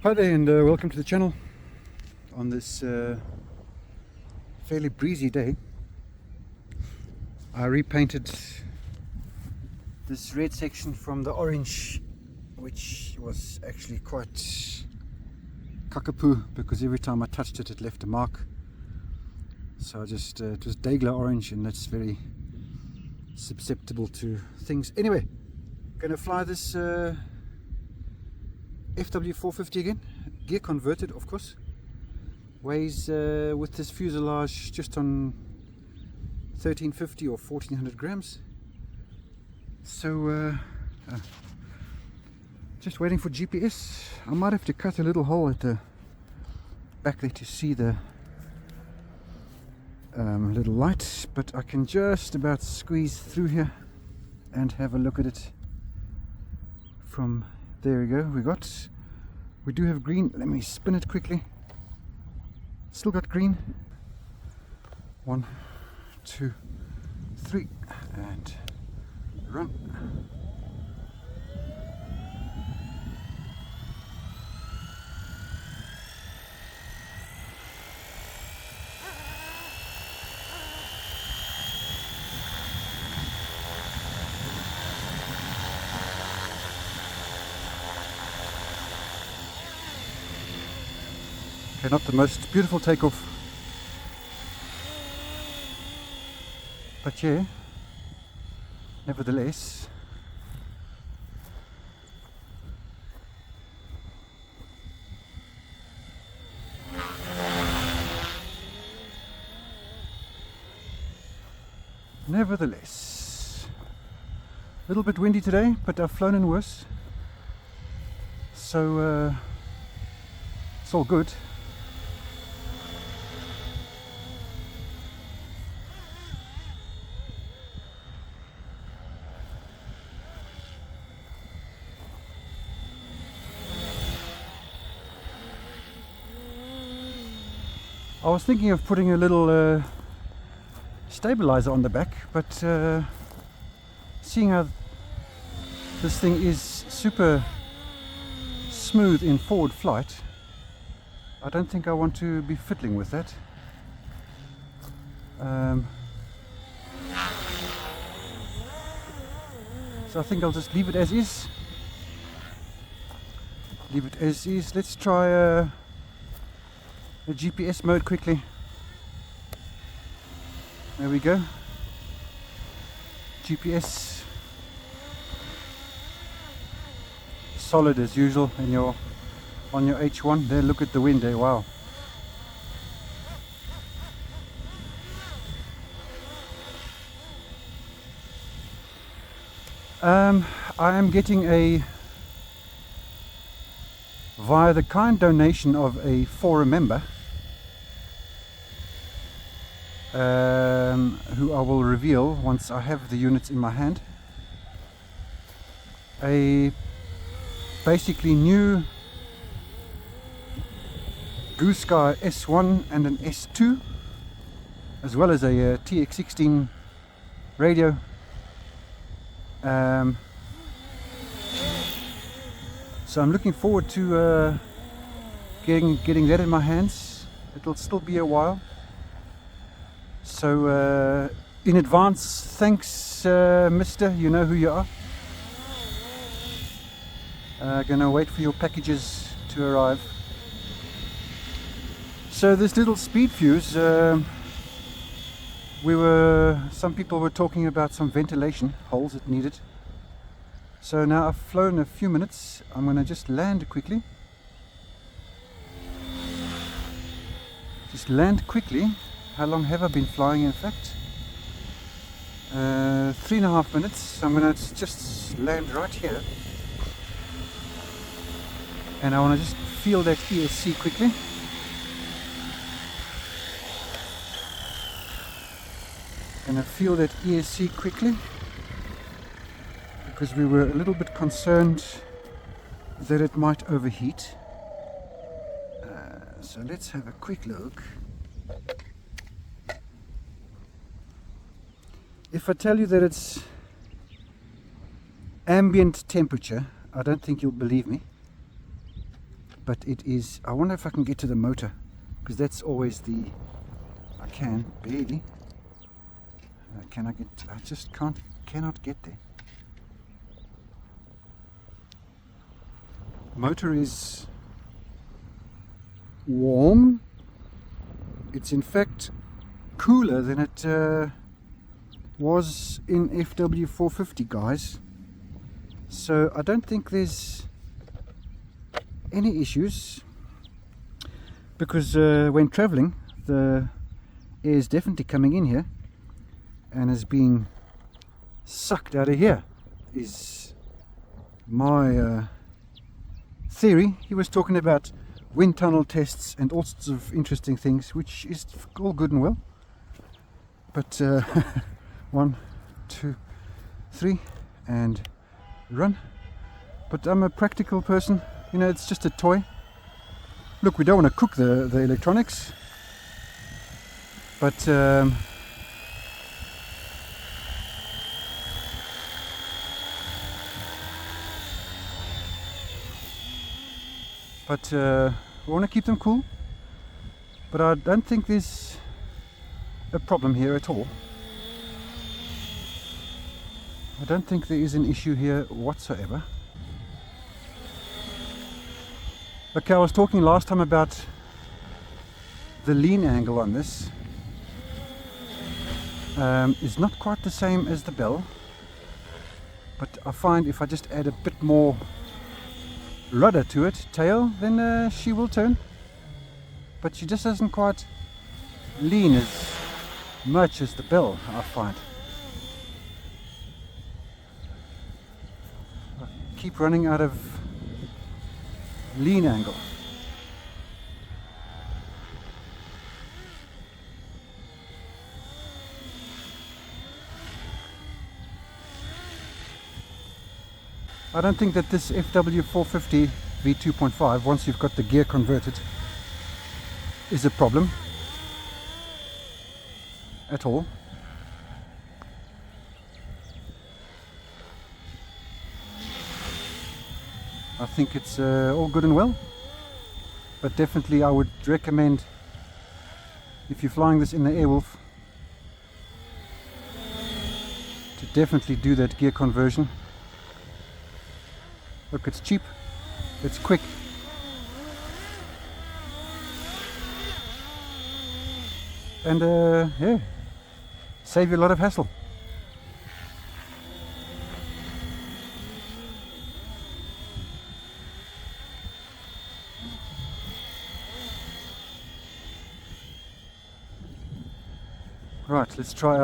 Hi there and welcome to the channel on this fairly breezy day. I repainted this red section from the orange, which was actually quite cockapoo because every time I touched it, it left a mark. So I just, it was Daigler orange, and that's very susceptible to things. Anyway, gonna fly this FW450 again, gear converted of course. Weighs with this fuselage just on 1350 or 1400 grams. So just waiting for GPS. I might have to cut a little hole at the back there to see the little light, but I can just about squeeze through here and have a look at it from there. We go. We do have green. Let me spin it quickly. Still got green. 1, 2, 3, and run. Okay, not the most beautiful takeoff, but yeah, nevertheless, a little bit windy today, but I've flown in worse, so it's all good. I was thinking of putting a little stabilizer on the back, but seeing how this thing is super smooth in forward flight, I don't think I want to be fiddling with that. So I think I'll just leave it as is. Let's try the GPS mode quickly. There we go. GPS solid as usual in on your H1 there. Look at the wind there. Wow. I am getting via the kind donation of a forum member, who I will reveal once I have the units in my hand, a basically new Blue Sky S1 and an S2, as well as a TX16 radio. So I'm looking forward to getting that in my hands. It'll still be a while. So in advance, thanks, mister, you know who you are. Gonna wait for your packages to arrive. So this little speed fuse, some people were talking about some ventilation holes it needed. So now I've flown a few minutes, I'm gonna just land quickly. How long have I been flying, in fact? 3.5 minutes. I'm gonna just land right here. And I wanna just feel that ESC quickly. Because we were a little bit concerned that it might overheat. So let's have a quick look. If I tell you that it's ambient temperature, I don't think you'll believe me. but it is, I wonder if I can get to the motor, because that's always the, I can barely, can I get, I just cannot get there. Motor is warm. It's in fact cooler than it was in FW450, guys. So I don't think there's any issues, because when traveling the air is definitely coming in here and is being sucked out of here, is my theory. He was talking about wind tunnel tests and all sorts of interesting things, which is all good and well, but 1, 2, 3 and run. But I'm a practical person, you know, it's just a toy. Look, we don't want to cook the electronics, but we want to keep them cool. But I don't think there's a problem here at all. I don't think there is an issue here whatsoever. Okay, I was talking last time about the lean angle on this. It's not quite the same as the Bell, but I find if I just add a bit more rudder to it, tail, then she will turn. But she just doesn't quite lean as much as the Bell, I find. I keep running out of lean angle. I don't think that this FW450 V2.5, once you've got the gear converted, is a problem at all. I think it's all good and well, but definitely I would recommend, if you're flying this in the Airwolf, to definitely do that gear conversion. Look, it's cheap, it's quick, and yeah, save you a lot of hassle. Right, let's try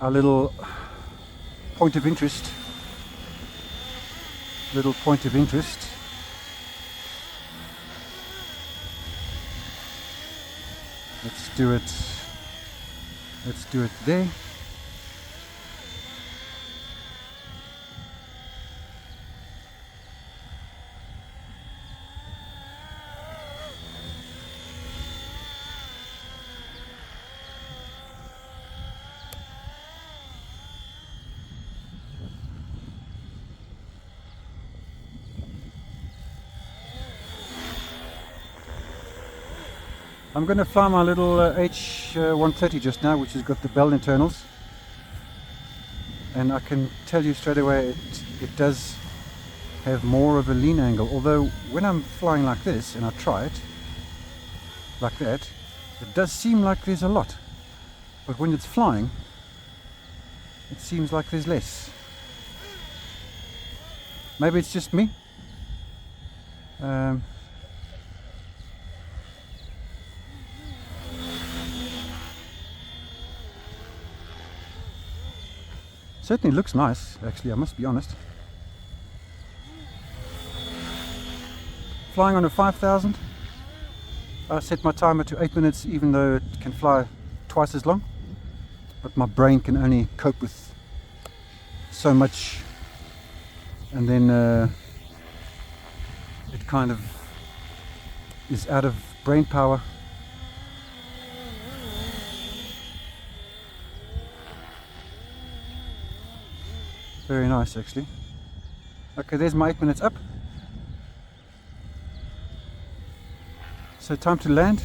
our little point of interest. Let's do it. Let's do it there. I'm going to fly my little H130 just now, which has got the Bell internals, and I can tell you straight away it does have more of a lean angle, although when I'm flying like this and I try it like that, it does seem like there's a lot, but when it's flying it seems like there's less. Maybe it's just me. Certainly looks nice, actually, I must be honest. Flying on a 5000, I set my timer to 8 minutes, even though it can fly twice as long. But my brain can only cope with so much, and then it kind of is out of brain power. Very nice, actually. Okay, there's my 8 minutes up. So time to land.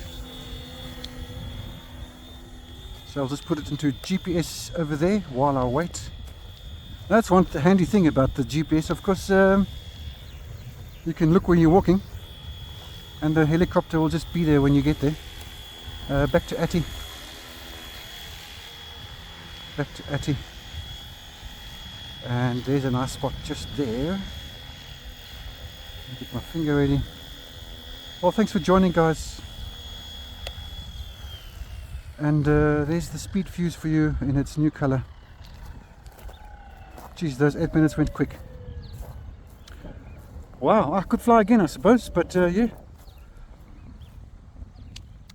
So I'll just put it into GPS over there while I wait. That's one handy thing about the GPS, of course. You can look where you're walking, and the helicopter will just be there when you get there. Back to Atty. Back to Atty. And there's a nice spot just there. Get my finger ready. Well, thanks for joining, guys. And there's the speed fuse for you in its new color. Geez, those 8 minutes went quick. Wow, I could fly again, I suppose, but yeah.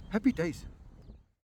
Happy days.